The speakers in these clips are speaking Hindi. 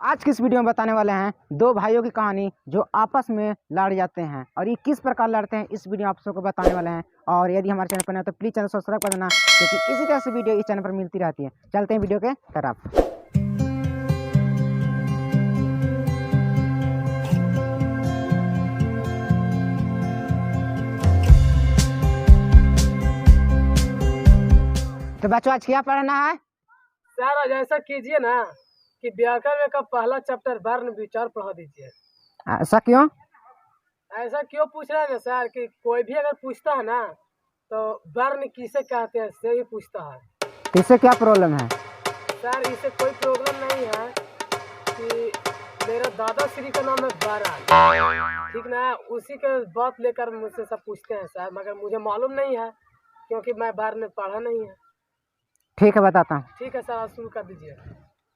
आज की इस वीडियो में बताने वाले हैं दो भाइयों की कहानी जो आपस में लड़ जाते हैं और ये किस प्रकार लड़ते हैं इस वीडियो आप सबको बताने वाले हैं। और यदि हमारे चैनल पर नए तो प्लीज़ चैनल सब्सक्राइब कर देना क्योंकि इसी तरह से वीडियो इस चैनल पर मिलती रहती है। चलते हैं वीडियो के तरफ। तो बच्चों आज क्या पढ़ना है? सर आज ऐसा कीजिए ना कि व्याकरण का पहला चैप्टर वर्ण विचार पढ़ा दीजिए। ऐसा क्यों? ऐसा क्यों पूछ रहे हैं ना सर कि कोई भी अगर पूछता है ना तो वर्ण किसे कहते हैं से ही पूछता है। इससे क्या प्रॉब्लम है? सर इसे कोई प्रॉब्लम नहीं है कि मेरा दादा श्री का नाम है वर्ण, ठीक ना, उसी के बात लेकर मुझसे सब पूछते हैं सर, मगर मुझे मालूम नहीं है क्योंकि मैं वर्ण पढ़ा नहीं है। ठीक है बताता हूँ। ठीक है सर आज शुरू कर दीजिए।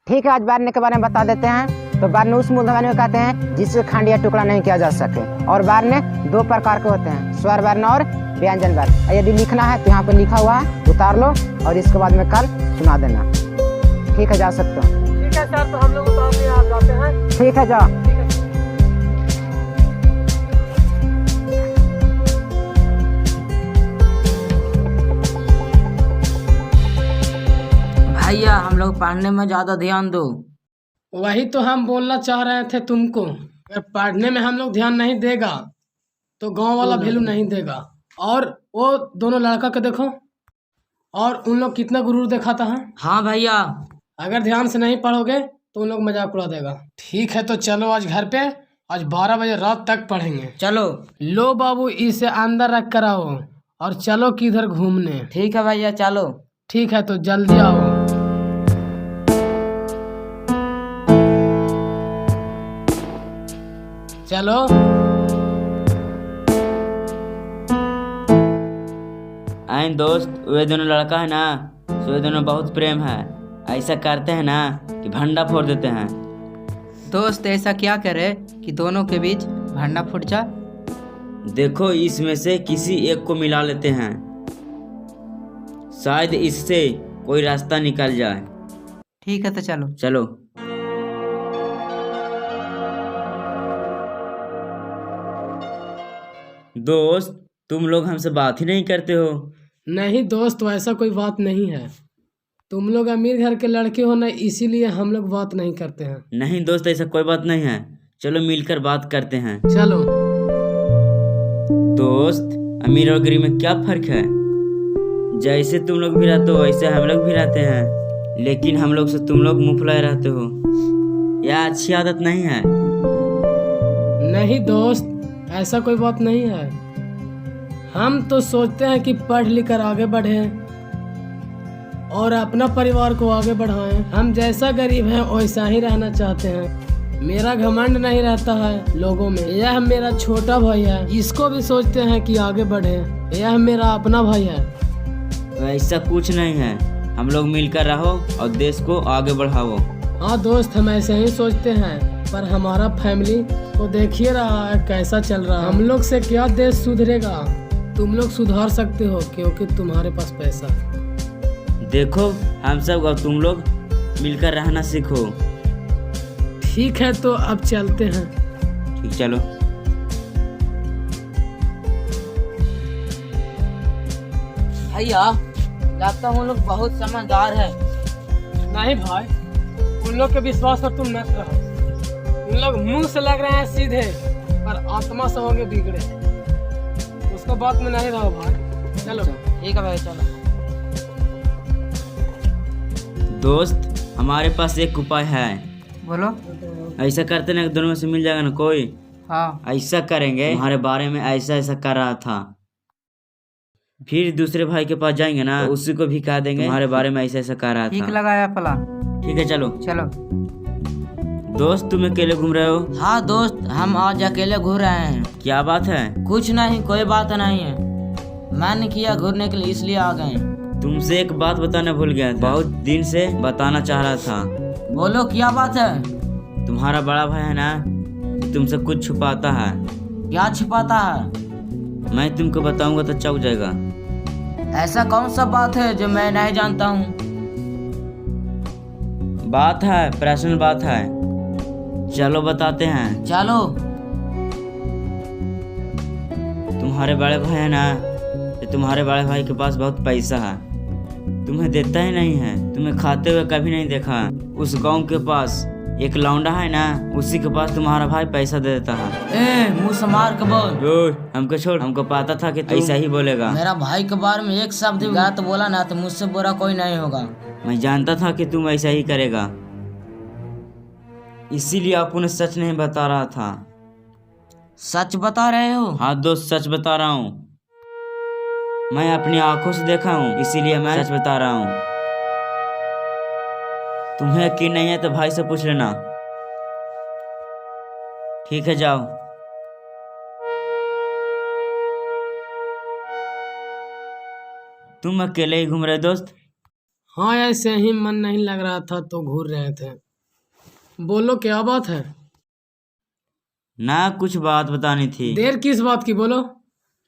ठीक है आज वर्ण के बारे में बता देते हैं। तो वर्ण उस मूलधन में कहते हैं जिससे खंड या टुकड़ा नहीं किया जा सके। और वर्ण दो प्रकार के होते हैं, स्वर वर्ण और व्यंजन वर्ण। यदि लिखना है तो यहाँ पे लिखा हुआ है, उतार लो और इसके बाद में कल सुना देना। ठीक है जा सकते हो। ठीक है सर तो हम लोग उतारने आ जाते हैं। ठीक है जाओ। भैया हम लोग पढ़ने में ज्यादा ध्यान दो। वही तो हम बोलना चाह रहे थे तुमको, अगर पढ़ने में हम लोग ध्यान नहीं देगा तो गांव वाला वैल्यू नहीं देगा। और वो दोनों लड़का के देखो और उन लोग कितना गुरूर दिखाता है। हाँ भैया। अगर ध्यान से नहीं पढ़ोगे तो उन लोग मजाक उड़ा देगा। ठीक है तो चलो आज घर पे आज 12 बजे रात तक पढ़ेंगे। चलो। लो बाबू इसे अंदर रख कर आओ और चलो किधर घूमने। ठीक है भैया चलो। ठीक है तो जल्दी आओ। चलो। आइन दोस्त, वे दोनों लड़का है ना, सो वे दोनों बहुत प्रेम है। ऐसा करते हैं ना कि भंडा फोड़ देते हैं। दोस्त ऐसा क्या करे कि दोनों के बीच भंडा फूट जा? देखो इसमें से किसी एक को मिला लेते हैं, शायद इससे कोई रास्ता निकल जाए। ठीक है तो चलो। चलो। दोस्त तुम लोग हमसे बात ही नहीं करते हो। नहीं दोस्त वैसा कोई बात नहीं है, तुम लोग अमीर घर के लड़के हो ना, इसीलिए हम लोग बात नहीं करते हैं। नहीं दोस्त ऐसा कोई बात नहीं है, चलो मिलकर बात करते हैं। चलो। दोस्त अमीर और गरीब में क्या फर्क है? जैसे तुम लोग भी रहते हो वैसे हम लोग भी रहते हैं, लेकिन हम लोग से तुम लोग मुंह फुलाए रहते हो। यह अच्छी आदत नहीं है। नहीं दोस्त ऐसा कोई बात नहीं है, हम तो सोचते हैं कि पढ़ लिख कर आगे बढ़ें और अपना परिवार को आगे बढ़ाएं। हम जैसा गरीब हैं वैसा ही रहना चाहते हैं। मेरा घमंड नहीं रहता है लोगों में। यह मेरा छोटा भाई है, इसको भी सोचते हैं कि आगे बढ़े। यह मेरा अपना भाई है। ऐसा कुछ नहीं है, हम लोग मिलकर रहो और देश को आगे बढ़ाओ। हाँ दोस्त हम ऐसे ही सोचते हैं, पर हमारा फैमिली को देखिए रहा है कैसा चल रहा है। हम लोग से क्या देश सुधरेगा? तुम लोग सुधार सकते हो क्योंकि तुम्हारे पास पैसा है। देखो हम सब और तुम लोग मिलकर रहना सीखो। ठीक है तो अब चलते हैं। ठीक चलो। भैया लगता हूँ लोग बहुत समझदार है। नहीं भाई उन लोग के विश्वास पर तुम न रहो। उन लोग मुंह से लग रहे हैं सीधे पर आत्मा से होंगे बिगड़े। उसको बात में नहीं रहो भाई। चलो। ठीक है भाई चलो। दोस्त हमारे पास एक उपाय है। बोलो। ऐसा करते ना दोनों में से मिल जाएगा ना कोई। हाँ ऐसा करेंगे तुम्हारे बारे में ऐसा ऐसा कर रहा था, फिर दूसरे भाई के पास जाएंगे ना तो उसी को भी कह देंगे तुम्हारे बारे में ऐसा ऐसा कर रहा था। ठीक लगाया पला। ठीक है चलो। चलो। दोस्त तुम अकेले घूम रहे हो? हाँ दोस्त हम आज अकेले घूम रहे हैं। क्या बात है? कुछ नहीं कोई बात नहीं है, मैंने किया घूरने के लिए इसलिए आ गए। तुमसे एक बात बताना भूल गया था, बहुत दिन से बताना चाह रहा था। बोलो क्या बात है? तुम्हारा बड़ा भाई है ना, तुमसे कुछ छुपाता है। क्या छुपाता है? मैं तुमको बताऊंगा तो चौंक जाएगा। ऐसा कौन सा बात है जो मैं नहीं जानता हूँ? बात है, पर्सनल बात है। चलो बताते हैं। चलो। तुम्हारे बड़े भाई है ना, तो तुम्हारे बड़े भाई के पास बहुत पैसा है, तुम्हें देता ही नहीं है, तुम्हें खाते हुए कभी नहीं देखा। उस गांव के पास एक लौंडा है ना, उसी के पास तुम्हारा भाई पैसा दे देता है। ए मुंह से मार के बोल। ओए, हमको छोड़, हमको पता था कि तू ऐसा ही बोलेगा। मेरा भाई के बारे में एक शब्द भी गलत बोला ना तो मुझसे बुरा कोई नहीं होगा। मैं जानता था कि तुम ऐसा ही करेगा, इसीलिए आपको सच नहीं बता रहा था। सच बता रहे हो? हाँ दोस्त, सच बता रहा हूँ। मैं अपनी आंखों से देखा हूँ, इसीलिए मैं सच बता रहा हूँ। तुम्हें यकीन नहीं है तो भाई से पूछ लेना। ठीक है, जाओ। तुम अकेले ही घूम रहे दोस्त? हाँ, ऐसे ही मन नहीं लग रहा था तो घूर रहे थे। बोलो क्या बात है? ना, कुछ बात बतानी थी। देर किस बात की, बोलो।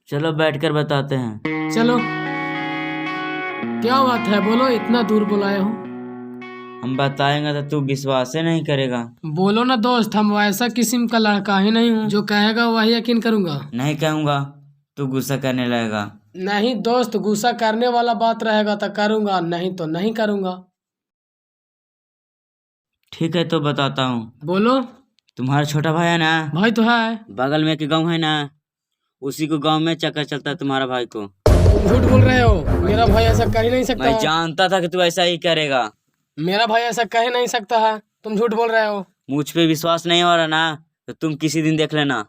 चलो बैठकर बताते हैं। चलो। क्या बात है, बोलो, इतना दूर बुलाए हो। हम बताएंगे तो तू विश्वास ही नहीं करेगा। बोलो ना दोस्त, हम वैसा किस्म का लड़का ही नहीं हूँ जो कहेगा वही यकीन करूंगा। नहीं कहूँगा, तू गुस्सा करने लगेगा। नहीं दोस्त, गुस्सा करने वाला बात रहेगा तो करूंगा, नहीं तो नहीं करूंगा। ठीक है तो बताता हूँ। बोलो। तुम्हारा छोटा भाई है ना, भाई तो है। बगल में एक गांव है ना, उसी को गांव में चक्कर चलता है तुम्हारा भाई को। तुम झूठ बोल रहे हो, मेरा भाई ऐसा कर ही नहीं सकता मैं है। जानता था कि तू ऐसा ही करेगा। मेरा भाई ऐसा कह ही नहीं सकता है, तुम झूठ बोल रहे हो। मुझ पे विश्वास नहीं हो रहा ना, तो तुम किसी दिन देख लेना।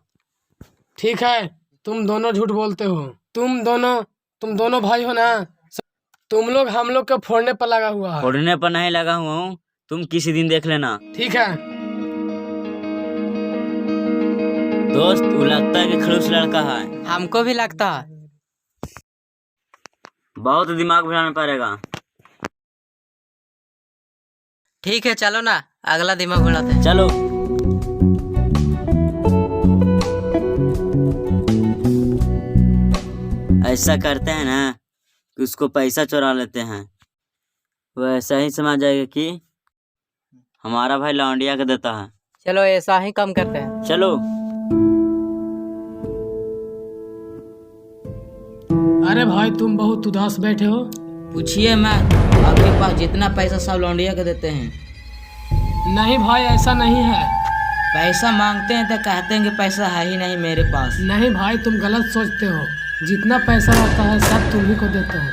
ठीक है, तुम दोनों झूठ बोलते हो। तुम दोनों भाई हो ना। तुम लोग हम लोग के फोड़ने पर लगा हुआ है। फोड़ने पर नहीं लगा हुआ हूँ, तुम किसी दिन देख लेना। ठीक है। दोस्त, वो लगता है कि खड़ूस लड़का है। हमको भी लगता है। बहुत दिमाग घुमाना पड़ेगा। ठीक है, चलो ना, अगला दिमाग घुमाते हैं। चलो। ऐसा करते हैं ना कि उसको पैसा चुरा लेते हैं, वो ऐसा ही समझ जाएगा कि हमारा भाई लौंडिया का देता है। चलो ऐसा ही कम करते हैं। चलो। अरे भाई, तुम बहुत उदास बैठे हो। पूछिए मत, आपके पास जितना पैसा सब लौंडिया के देते हैं। नहीं भाई, ऐसा नहीं है। पैसा मांगते हैं तो कहते हैं कि पैसा है ही नहीं मेरे पास। नहीं भाई, तुम गलत सोचते हो। जितना पैसा रहता है सब तुम ही को देते हो।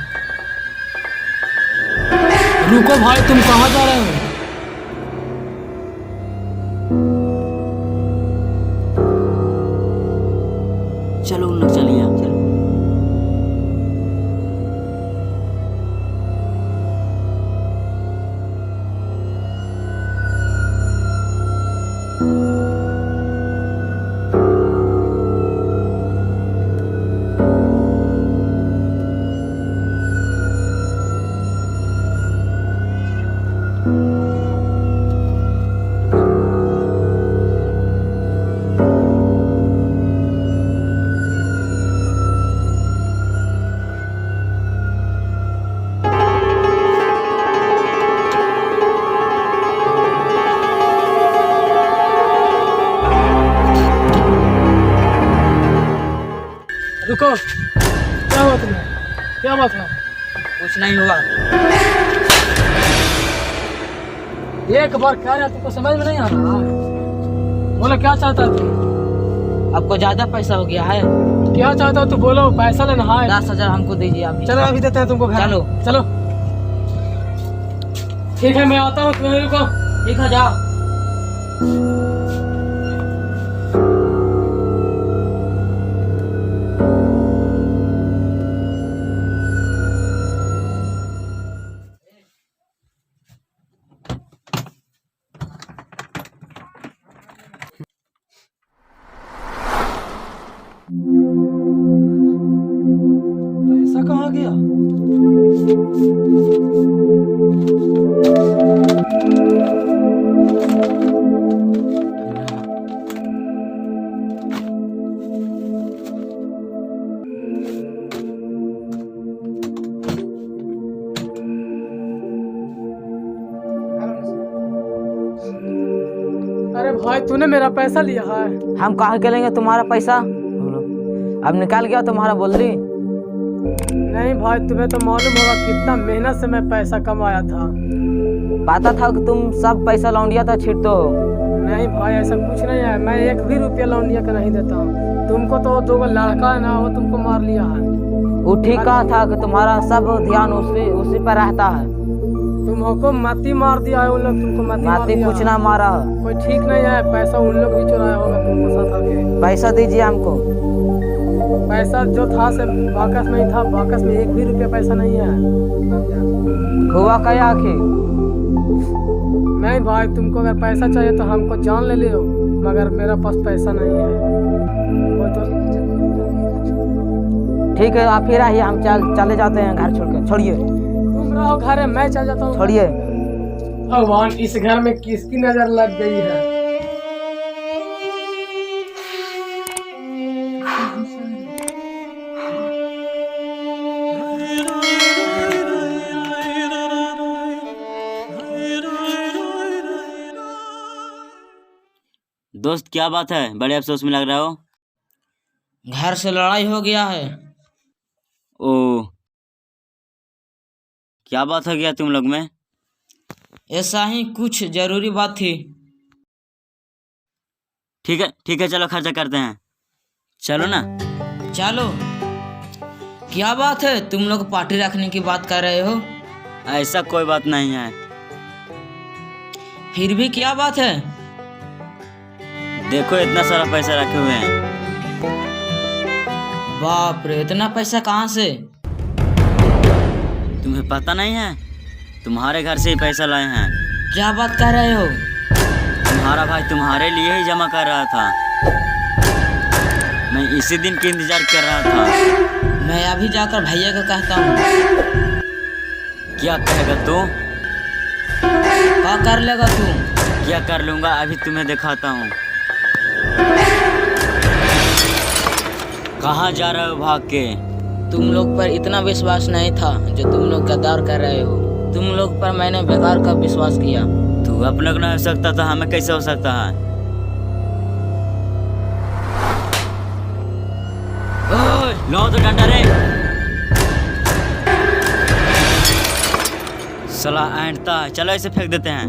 रुको भाई, तुम कहाँ जा रहे हो? चलो उन लोग, चलिए आप, चलो। रुको, क्या हुआ तुम्हें? क्या बात है? कुछ नहीं हुआ। एक बार कह रहा, तुमको समझ में नहीं आ रहा? बोलो, क्या चाहता है तू? आपको ज्यादा पैसा हो गया है? क्या चाहता हो तू? बोलो, पैसा लेना है। 10,000 हमको दीजिए अभी। चलो, अभी देते हैं तुमको घर। चलो। चलो। ठीक है, मैं आता हूँ, तुम्हें रुको। ठीक है, जाओ। पैसा कहाँ गया? अरे भाई तूने मेरा पैसा लिया है। हम कहाँ के लेंगे तुम्हारा पैसा? अब निकाल गया तुम्हारा बोली। नहीं भाई, तुम्हें तो मालूम होगा कितना मेहनत से मैं पैसा कमाया था। पता था कि तुम सब पैसा लौंडिया तो छीट दो। नहीं भाई, ऐसा कुछ नहीं है, मैं एक भी रुपया लौंडिया का नहीं देता हूँ। तुमको तो 2 लड़का है ना, वो तुमको मार लिया है। वो ठीक कहा था कि तुम्हारा सब ध्यान उसी पर रहता है। तुमको माती मार दिया है उन लोग, तुमको माती कुछ ना मारा। कोई ठीक नहीं है, पैसा उन लोग भी चुराया होगा तुमको साथ आके। पैसा दीजिए हमको। पैसा जो था से बाकस में ही था, बाकस में 1 भी रुपया पैसा नहीं है। हुआ क्या आखिर? नहीं भाई, तुमको अगर पैसा चाहिए तो हमको जान ले लियो, मगर मेरा पास पैसा नहीं है। वो तो ठीक है, आप फिर आइए, हम चले जाते हैं घर छोड़ के। छोड़िए, तुम रहो घर, मैं चल जाता हूँ। छोड़िए। भगवान, इस घर में किसकी नजर लग गई है? दोस्त क्या बात है, बड़े अफसोस में लग रहा हो। घर से लड़ाई हो गया है। ओ, क्या बात हो गया तुम लोग में? ऐसा ही कुछ जरूरी बात थी। ठीक है, चलो खर्चा करते हैं, चलो ना। चलो। क्या बात है, तुम लोग पार्टी रखने की बात कर रहे हो? ऐसा कोई बात नहीं है। फिर भी क्या बात है? देखो इतना सारा पैसा रखे हुए हैं। बाप रे, इतना पैसा कहाँ से? तुम्हें पता नहीं है? तुम्हारे घर से ही पैसा लाए हैं। क्या बात कर रहे हो? तुम्हारा भाई तुम्हारे लिए ही जमा कर रहा था। मैं इसी दिन की इंतजार कर रहा था। मैं अभी जाकर भैया को कहता हूँ। क्या कहेगा तू? क्या कर लेगा तू? क्या कर लूंगा, अभी तुम्हें दिखाता हूँ। कहाँ जा रहे हो भाग के? तुम लोग पर इतना विश्वास नहीं था जो तुम लोग गद्दार कर रहे हो। तुम लोग पर मैंने बेकार का विश्वास किया। तू अपने को नहीं हो सकता तो हमें कैसे हो सकता है? ओए, लो तो डंडा रे। साला ऐंठता है, चलो इसे फेंक देते हैं।